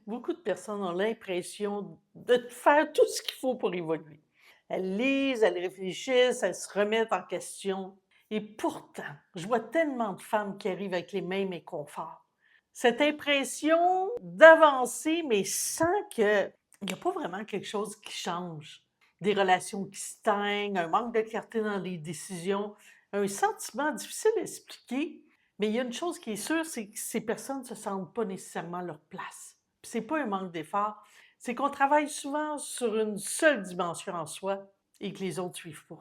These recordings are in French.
Beaucoup de personnes ont l'impression de faire tout ce qu'il faut pour évoluer. Elles lisent, elles réfléchissent, elles se remettent en question. Et pourtant, je vois tellement de femmes qui arrivent avec les mêmes inconforts. Cette impression d'avancer, mais sans qu'il n'y a pas vraiment quelque chose qui change. Des relations qui se teignent, un manque de clarté dans les décisions, un sentiment difficile à expliquer. Mais il y a une chose qui est sûre, c'est que ces personnes ne se sentent pas nécessairement à leur place. Puis c'est pas un manque d'effort, c'est qu'on travaille souvent sur une seule dimension en soi et que les autres suivent pas.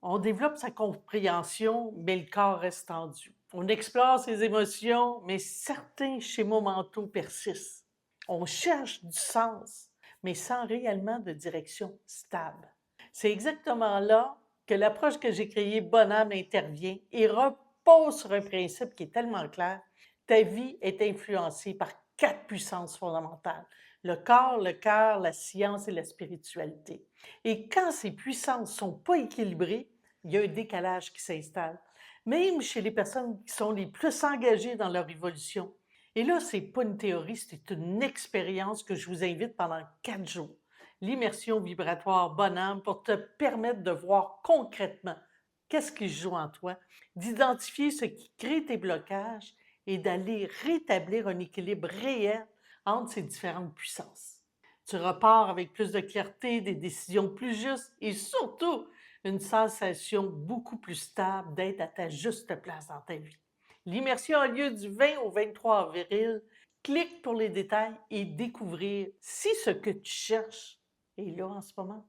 On développe sa compréhension, mais le corps reste tendu. On explore ses émotions, mais certains schémas mentaux persistent. On cherche du sens, mais sans réellement de direction stable. C'est exactement là que l'approche que j'ai créée, Bonhomme, intervient et repose sur un principe qui est tellement clair. Ta vie est influencée par 4 puissances fondamentales: le corps, le cœur, la science et la spiritualité. Et quand ces puissances ne sont pas équilibrées, il y a un décalage qui s'installe, même chez les personnes qui sont les plus engagées dans leur évolution. Et là, c'est pas une théorie, c'est une expérience que je vous invite pendant 4 jours. L'immersion vibratoire Bonhomme pour te permettre de voir concrètement qu'est-ce qui se joue en toi, d'identifier ce qui crée tes blocages et d'aller rétablir un équilibre réel entre ces différentes puissances. Tu repars avec plus de clarté, des décisions plus justes et surtout une sensation beaucoup plus stable d'être à ta juste place dans ta vie. L'immersion a lieu du 20 au 23 avril. Clique pour les détails et découvrir si ce que tu cherches est là en ce moment.